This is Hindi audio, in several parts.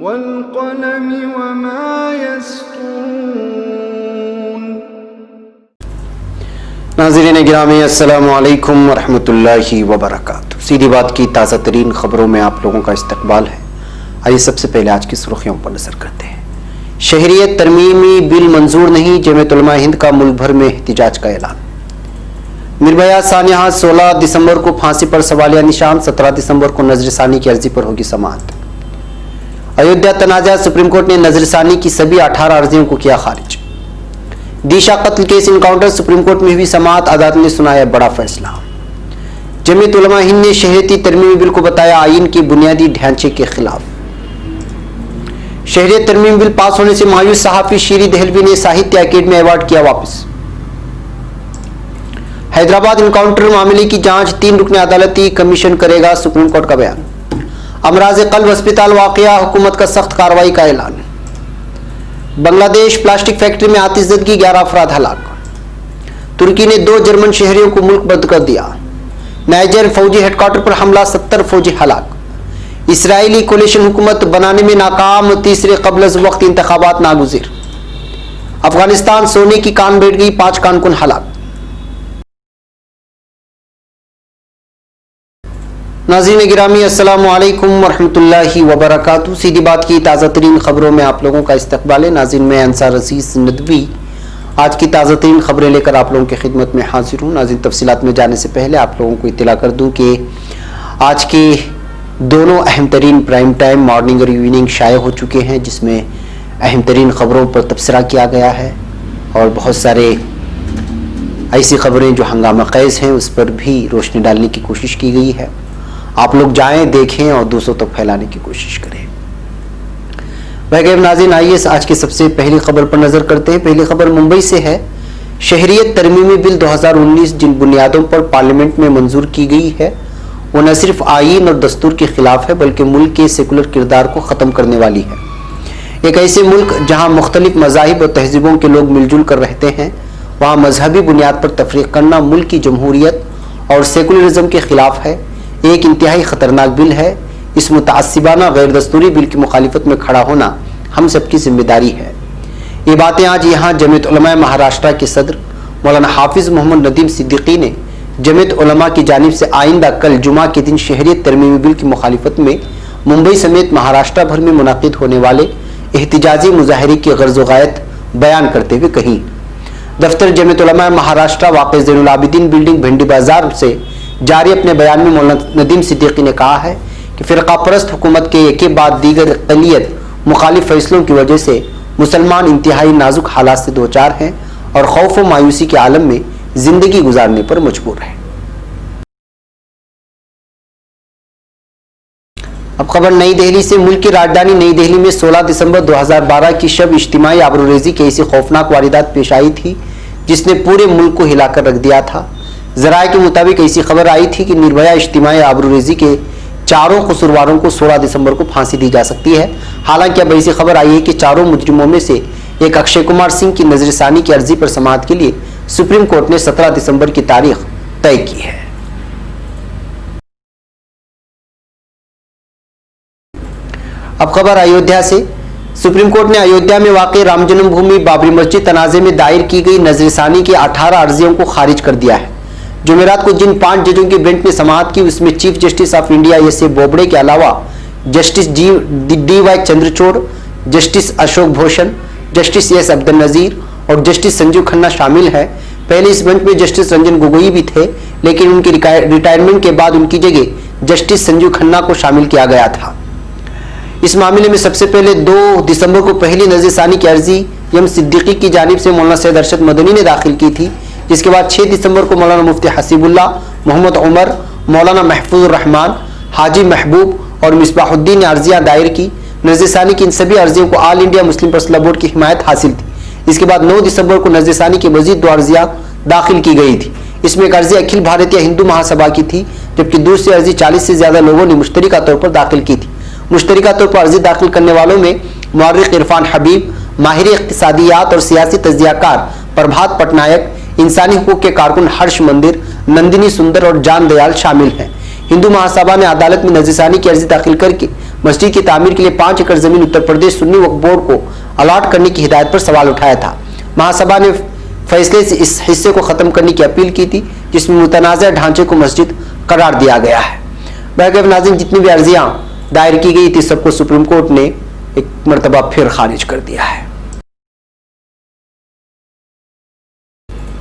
वल्क़लमि वमा यस्तूरून। नाज़रीन गिरामी, अस्सलामु अलैकुम वरहमतुल्लाहि वबरकातुहू। सीधी बात की ताज़ा तरीन खबरों में आप लोगों का इस्तकबाल है। आइए सबसे पहले आज की सुर्खियों पर नजर करते हैं। शहरियत तरमीमी बिल मंजूर नहीं, जमीयत उलमा हिंद का मुल्क भर में एहतिजाज का ऐलान। निर्भया सानिया 16 दिसंबर को फांसी पर सवालिया निशान, 17 दिसंबर को नजरसानी की अर्जी पर होगी समाअत। अयोध्या तनाज़ा, सुप्रीम कोर्ट ने नजरसानी की सभी 18 अर्जियों को किया खारिज। दिशा कत्ल केस इनकाउंटर, सुप्रीम कोर्ट में हुई समाअत, अदालत ने सुनाया बड़ा फैसला। जमीयत उलमा हिंद ने शहरियती तरमीमी बिल को बताया आईन के बुनियादी ढांचे के खिलाफ। शहरियत तरमीमी बिल पास होने से मायूस सहाफी शीरी दहलवी ने साहित्य अकेडमी अवार्ड किया वापस। हैदराबाद इनकाउंटर मामले की जांच 3 रुकनी अदालती कमीशन करेगा, सुप्रीम कोर्ट का बयान। अमराज कल्ब अस्पताल वाकया, हुकूमत का सख्त कार्रवाई का ऐलान। बांग्लादेश प्लास्टिक फैक्ट्री में आतिशज़दगी, 11 अफराद हलाक। तुर्की ने 2 जर्मन शहरियों को मुल्क बंद कर दिया। नाइजर फौजी हेडक्वार्टर पर हमला, 70 फौजी हलाक। इसराइली कोलिशन हुकूमत बनाने में नाकाम, तीसरे कबल अज़ वक्त इंतखाबात नागुज़िर। अफगानिस्तान सोने की कान बैठ गई, 5 कारकुन हलाक। नाज़रीन गिरामी, अस्सलामु अलैकुम वरहमतुल्लाहि वबरकातुहू। सीधी बात की ताज़ा तरीन खबरों में आप लोगों का इस्तकबाल है। नाज़रीन, मैं अंसार अज़ीज़ नदवी आज की ताज़ा तरीन खबरें लेकर आप लोगों की खिदमत में हाजिर हूँ। नाज़रीन, तफसीलात में जाने से पहले आप लोगों को इत्तला कर दूँ कि आज के दोनों अहम तरीन प्राइम टाइम मॉर्निंग और इवनिंग शाये हो चुके हैं, जिसमें अहम तरीन खबरों पर तबसरा किया गया है और बहुत सारे ऐसी खबरें जो हंगामा ख़ेज़ हैं उस पर भी रोशनी डालने की कोशिश की गई है। आप लोग जाएं, देखें और दूसरों तक फैलाने की कोशिश करें। वैगैर नाज़रीन, आइए आज की सबसे पहली खबर पर नज़र करते हैं। पहली खबर मुंबई से है। शहरियत तरमीमी बिल 2019 जिन बुनियादों पर पार्लियामेंट में मंजूर की गई है वो न सिर्फ आईन और दस्तूर के खिलाफ है बल्कि मुल्क के सेकुलर किरदार को ख़त्म करने वाली है। एक ऐसे मुल्क जहाँ मुख्तलिफ मज़ाहिब और तहजीबों के लोग मिलजुल कर रहते हैं, वहाँ मजहबी बुनियाद पर तफरीक करना मुल्क की जमहूरियत और सेकुलरिज्म के खिलाफ है। एक इंतहाई ख़तरनाक बिल है। इस मुतअस्सिबाना गैर दस्तूरी बिल की मुखालिफत में खड़ा होना हम सबकी जिम्मेदारी है। ये बातें आज यहाँ जमीयत उलमा महाराष्ट्र के सदर मौलाना हाफिज़ मोहम्मद नदीम सिद्दीकी ने जमीयत उलमा की जानिब से आइंदा कल जुमा के दिन शहरियत तरमीमी बिल की मुखालिफत में मुंबई समेत महाराष्ट्र भर में मुनाकिद होने वाले एहतिजाजी मुजाहरे की गर्ज़ व गायत बयान करते हुए कही। दफ्तर जमीयत उलमा महाराष्ट्र वाक़ ज़ैनुल आबिदीन बिल्डिंग भिंडी बाजार से जारी अपने बयान में मौलाना नदीम सिद्दीकी ने कहा है कि फ़िरक़ा परस्त हुकूमत के एक के बाद दीगर अक़लियत मुखालिफ फैसलों की वजह से मुसलमान इंतहाई नाजुक हालात से दो चार हैं और खौफ व मायूसी के आलम में जिंदगी गुजारने पर मजबूर है। अब खबर नई दिल्ली से। मुल्क की राजधानी नई दिल्ली में 16 दिसंबर 2012 की शब इज्तिमाई आबरूरेज़ी की ऐसी खौफनाक वारदात पेश आई थी जिसने पूरे मुल्क को हिलाकर रख दिया था। ज़राए के मुताबिक ऐसी खबर आई थी कि निर्भया इज्तिमाई आबरूरेज़ी के 4 कसूरवारों को 16 दिसंबर को फांसी दी जा सकती है। हालांकि अब ऐसी खबर आई है कि 4 मुजरिमों में से एक अक्षय कुमार सिंह की नजरसानी की अर्जी पर समाअत के लिए सुप्रीम कोर्ट ने 17 दिसंबर की तारीख तय की है। अब खबर अयोध्या से। सुप्रीम कोर्ट ने अयोध्या में वाक़ई राम जन्मभूमि बाबरी मस्जिद तनाज़े में दायर की गई नजरसानी की 18 अर्जियों को खारिज कर दिया है। जुमेरात को जिन 5 जजों की बेंच ने समाअत की उसमें chief justice of India S A Bobde के अलावा justice D Y. Chandrachud, justice Ashok Bhushan, justice S Abdul Nazeer और जस्टिस संजीव खन्ना शामिल है। पहले इस बेंच में जस्टिस रंजन गोगोई भी थे, लेकिन उनकी रिटायरमेंट के बाद उनकी जगह जस्टिस संजीव खन्ना को शामिल किया गया था। इस मामले में सबसे पहले 2 दिसंबर को पहली नजरसानी की अर्जी एम सिद्दीकी की जानिब से मौलाना सैयद अरशद मदनी ने दाखिल की थी, जिसके बाद 6 दिसंबर को मौलाना मुफ्ती हसीबुल्लाह, मोहम्मद उमर, मौलाना महफूज रहमान, हाजी महबूब और मिसबाहुद्दीन ने अर्जियाँ दायर की। नजरसानी की इन सभी अर्जियों को all India Muslim personal board की हिमायत हासिल थी। इसके बाद 9 दिसंबर को नजरसानी की मजीद 2 अर्जियाँ दाखिल की गई थी। इसमें एक अर्जी अखिल भारतीय हिंदू महासभा की थी, जबकि दूसरी अर्जी 40 से ज्यादा लोगों ने मुश्तरिका तौर पर दाखिल की थी। मुश्तरिका तौर पर अर्जी दाखिल करने वालों में मुअर्रिख इरफान हबीब, माहिर इक़्तिसादियात और सियासी तज्ज़ियाकार प्रभात पटनायक, इंसानी हुकूक के कारकुन हर्ष मंदिर, नंदिनी सुंदर और जान दयाल शामिल हैं। हिंदू महासभा ने अदालत में नजरसानी की अर्जी दाखिल करके मस्जिद की तामीर के लिए 5 एकड़ जमीन उत्तर प्रदेश सुन्नी वक्फ बोर्ड को अलॉट करने की हिदायत पर सवाल उठाया था। महासभा ने फैसले से इस हिस्से को खत्म करने की अपील की थी, जिसमें मुतनाज़ ढांचे को मस्जिद करार दिया गया है। बैकअप नाज़रीन, जितनी भी अर्जियां दायर की गई थी सबको सुप्रीम कोर्ट ने एक मरतबा फिर खारिज कर दिया है।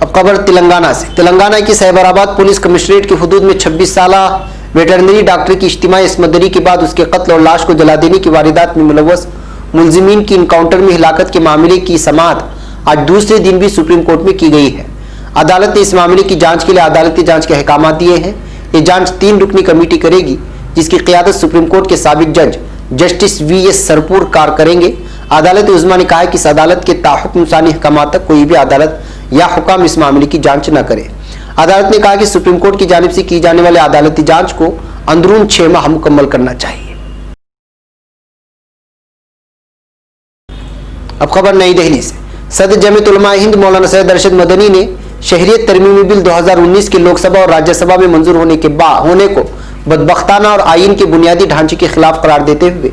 अब खबर तेलंगाना से। तेलंगाना की साइबराबाद पुलिस कमिश्नरेट की हदूद में 26 साला वेटरनरी डॉक्टर की इज्तिमाई इस्मत दरी के बाद उसके कत्ल और लाश को जला देने की वारदात में मुलव्वस मुलजिमीन की इनकाउंटर में हिलाकत के मामले की समाअत आज दूसरे दिन भी सुप्रीम कोर्ट में की गई है। अदालत ने इस मामले की जांच के लिए अदालती जांच के अहकाम दिए हैं। ये जांच 3 रुकनी कमेटी करेगी, जिसकी क़ियादत सुप्रीम कोर्ट के साबिक जज जस्टिस वी.एस. सरपुरकार करेंगे। अदालत उज़्मा ने कहा है कि इस अदालत के ताहुक्म सानी अहकाम तक कोई भी अदालत या हुकाम इस मामले की जांच न करे। अदालत ने कहा कि सुप्रीम कोर्ट की जानिब से की जाने वाले अदालती जांच को अंदरून 6 माह मुकम्मल करना चाहिए। अब खबर नई दिल्ली से। सदर जमीयत उलमा हिंद मौलाना सैयद अरशद मदनी ने शहरियत तरमीमी बिल 2019 के लोकसभा और राज्यसभा में मंजूर होने को बदबख्ताना और आईन के बुनियादी ढांचे के खिलाफ करार देते हुए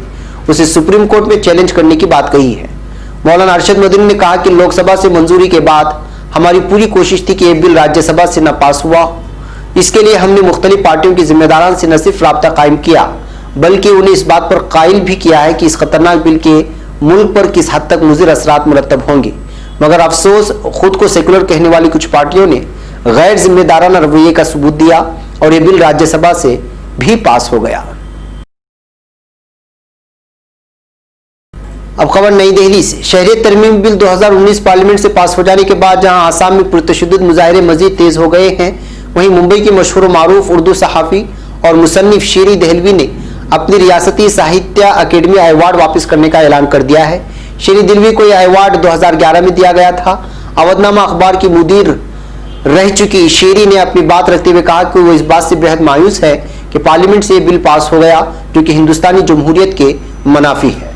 उसे सुप्रीम कोर्ट में चैलेंज करने की बात कही है। मौलाना अरशद मदनी ने कहा कि लोकसभा से मंजूरी के बाद हमारी पूरी कोशिश थी कि यह बिल राज्यसभा से न पास हुआ। इसके लिए हमने मुख्तलिफ पार्टियों की जिम्मेदारान से न सिर्फ राब्ता कायम किया, बल्कि उन्हें इस बात पर कायल भी किया है कि इस खतरनाक बिल के मुल्क पर किस हद तक मुज़िर असरात मुरतब होंगे। मगर अफसोस, खुद को सेकुलर कहने वाली कुछ पार्टियों ने गैर जिम्मेदाराना रवैये का सबूत दिया और यह बिल राज्यसभा से भी पास हो गया। अब खबर नई दिल्ली से। शहरियत तरमीम बिल 2019 पार्लियामेंट से पास हो जाने के बाद जहां आसाम में पुरतशद्दुद मुजाहिरे मजीद तेज हो गए हैं, वहीं मुंबई के मशहूर मारूफ उर्दू सहाफ़ी और मुसन्निफ शेरी दहलवी ने अपनी रियासती साहित्य अकेडमी अवार्ड वापस करने का ऐलान कर दिया है। शेरी दहलवी को यह अवार्ड 2011 में दिया गया था। अवधनामा अखबार की मुदीर रह चुकी शेरी ने अपनी बात रखते हुए कहा कि वो इस बात से बेहद मायूस है कि पार्लियामेंट से यह बिल पास हो गया, जो कि हिंदुस्तानी जमहूरियत के मुनाफी है।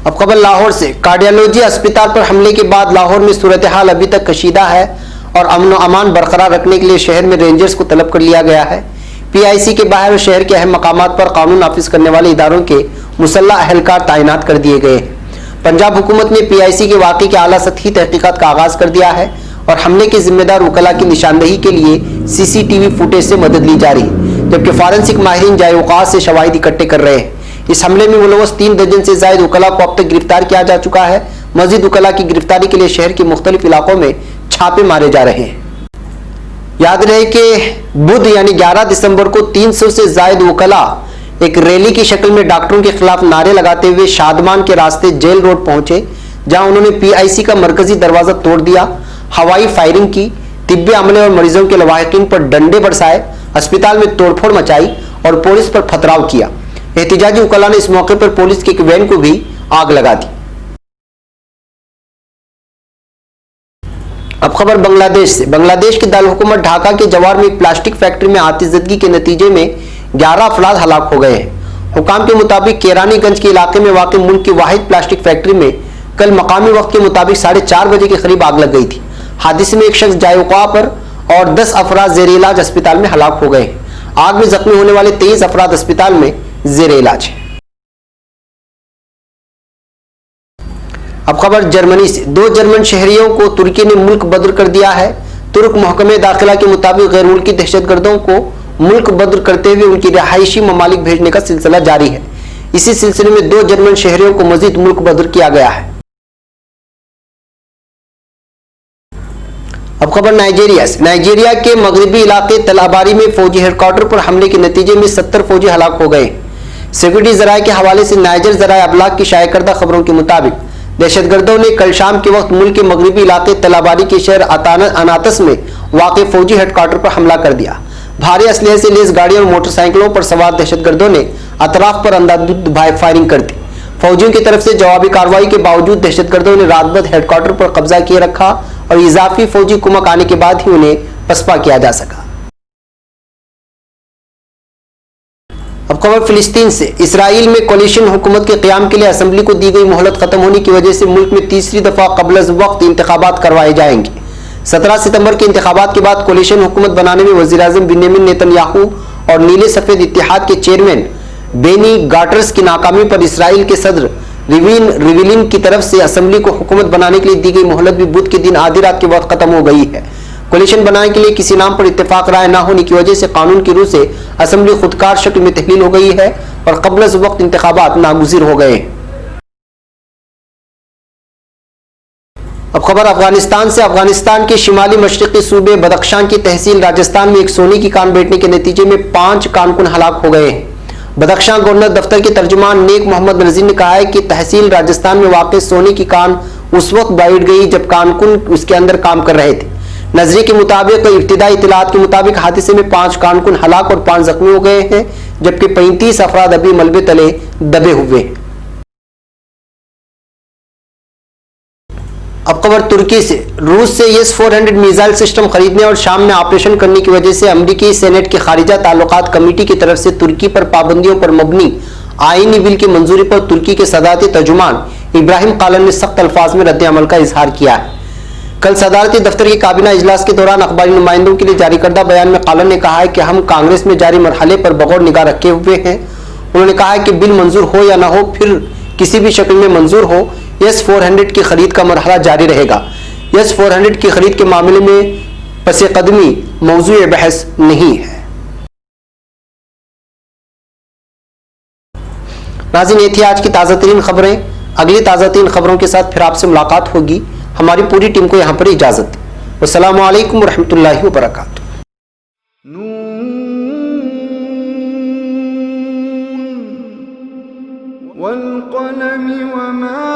अब खबर लाहौर से। कार्डियोलॉजी अस्पताल पर हमले के बाद लाहौर में सूरत हाल अभी तक कशीदा है और अमन अमान बरकरार रखने के लिए शहर में रेंजर्स को तलब कर लिया गया है। पीआईसी के बाहर शहर के अहम मकामात पर कानून नाफिज करने वाले इदारों के मुसल्लह अहलकार तैनात कर दिए गए हैं। पंजाब हुकूमत ने पीआईसी के वाक़े के आला सतही तहकीकात का आगाज कर दिया है और हमले के जिम्मेदार वकला की निशानदही के लिए सीसीटीवी फुटेज से मदद ली जा रही है, जबकि फॉरेंसिक माहिरीन जाए से शवाहिद इकट्ठे कर रहे हैं। इस हमले में मुलव्वस 3 दर्जन से जायद वकला को अब तक गिरफ्तार किया जा चुका है। मजीद वकला की गिरफ्तारी के लिए शहर के मुख्तलिफ इलाकों में छापे मारे जा रहे हैं। याद रहे कि बुध यानी 11 दिसंबर को 300 से जायद वकला एक रैली की शक्ल में डॉक्टरों के खिलाफ नारे लगाते हुए शादमान के रास्ते जेल रोड पहुंचे, जहां उन्होंने पीआईसी का मरकजी दरवाजा तोड़ दिया, हवाई फायरिंग की, तिब्बी अमले और मरीजों के लवाहिकीन पर डंडे बरसाए, अस्पताल में तोड़फोड़ मचाई और पुलिस पर पथराव किया। एहतिजाजी वकला ने इस मौके पर पुलिस की एक वैन को भी आग लगा दी। अब खबर बांग्लादेश से। बांग्लादेश के दारुल-हुकूमत ढाका के जवार में एक प्लास्टिक फैक्ट्री में आतिशज़दगी के नतीजे में 11 अफराद हलाक हो गए हैं। हुकाम के मुताबिक केरानीगंज के इलाके में वाक़ मुल्क की वाहिद प्लास्टिक फैक्ट्री में कल मकामी वक्त के मुताबिक 4:30 बजे के करीब आग लग गई थी। हादसे में एक शख्स जाए पर और 10 अफराद ज़ेर इलाज अस्पताल में हलाक हो गए हैं। आग में जख्मी होने वाले 23 अफराद अस्पताल में ज़ेर इलाज है। अब खबर जर्मनी से। 2 जर्मन शहरियों को तुर्की ने मुल्क बदर कर दिया है। तुर्क महकमे दाखिला के मुताबिक गैर मुल्की दहशतगर्दों को मुल्क बदर करते हुए उनकी रिहायशी ममालिक भेजने का सिलसिला जारी है। इसी सिलसिले में 2 जर्मन शहरियों को मजीद मुल्क बदर किया गया है। अब खबर नाइजीरिया से। नाइजीरिया के मगरबी इलाके तलाबारी में फौजी हेडक्वार्टर पर हमले के नतीजे में 70 फौजी हलाक हो गए। सिक्योरिटी जराये के हवाले से नाइजर जराये अबलाग की शाया करदा खबरों के मुताबिक दहशतगर्दों ने कल शाम के वक्त मुल्क के मगरबी इलाके तलाबारी के शहर अनातस में वाक़े फौजी हेडक्वार्टर पर हमला कर दिया। भारी असलहे से लेस गाड़ियों और मोटरसाइकिलों पर सवार दहशतगर्दों ने अतराफ पर अंधाधुंध फायरिंग कर दी। फौजियों की तरफ से जवाबी कार्रवाई के बावजूद दहशतगर्दों ने रात भर हेडक्वार्टर पर कब्जा किए रखा और इजाफी फौजी कुमक आने के बाद ही उन्हें पसपा किया जा सका। अब खबर फिलिस्तीन से। इसराइल में कोलिशन हुकूमत के क़याम के लिए असम्बली को दी गई मोहलत खत्म होने की वजह से मुल्क में तीसरी दफा क़ब्ल वक्त इंतखाबात करवाए जाएंगे। 17 सितंबर के इंतखाबात के बाद कोलिशन हुकूमत बनाने में वज़ीर आज़म बिन्यामिन नेतन्याहू और नीले सफेद इत्तेहाद के चेयरमैन बेनी गाटर्स की नाकामी पर इसराइल के सदर रिविलिन की तरफ से असेंबली को हुकूमत बनाने के लिए दी गई मोहलत भी बुध के दिन आधी रात के वक्त खत्म हो गई है। कोलिशन बनाने के लिए किसी नाम पर इत्तेफाक राय न होने की वजह से कानून की रूह से असेंबली खुदकार शक्ल में तहलील हो गई है और कब्ल वक्त इंतखाबात नागुज़िर हो गए। अब खबर अफगानिस्तान से। अफगानिस्तान के शिमाली मशरक़ी सूबे बदख्शान की तहसील राजस्थान में एक सोने की कान बैठने के नतीजे में 5 कारकुन हलाक हो गए हैं। बदख्शान गवर्नर दफ्तर के तर्जुमान नेक मोहम्मद नजीर ने कहा है कि तहसील राजस्थान में वाक़ सोने की कान उस वक्त बैठ गई जब कारकुन उसके अंदर काम कर रहे थे। नजरी के मुताबिक इब्तिदाई इत्तलात के मुताबिक हादसे में 5 कारकुन हलाक और 5 जख्मी हो गए हैं, जबकि 35 अफराद अभी मलबे तले दबे हुए हैं। अब खबर तुर्की से। रूस से S-400 मिसाइल सिस्टम खरीदने और शाम में ऑपरेशन करने की वजह से अमेरिकी सेनेट की खारिजा ताल्लुकात कमेटी की तरफ से तुर्की पर पाबंदियों पर मबनी आईनी बिल की मंजूरी पर तुर्की के सदारती तर्जुमान इब्राहिम कालन ने सख्त अल्फाज में रद्द अमल का इजहार किया है। कल सदारती दफ्तर की काबीना इजलास के दौरान अखबारी नुमाइंदों के लिए जारी करदा बयान में कालन ने कहा है कि हम कांग्रेस में जारी मरहले पर बगौर निगाह रखे हुए हैं। उन्होंने कहा है कि बिल मंजूर हो या न हो, फिर किसी भी शक्ल में मंजूर हो, S-400 की खरीद का मरहला जारी रहेगा। S-400 की खरीद के मामले में पसे कदमी मौजूए बहस नहीं है। नाज़रीन, ये थी आज की ताज़ा तरीन खबरें। अगली ताज़ा तरीन खबरों के साथ फिर आपसे मुलाकात होगी। हमारी पूरी टीम को यहाँ पर इजाज़त। अस्सलामु अलैकुम रहमतुल्लाहि व बरकातुहू। वल क़लम वमा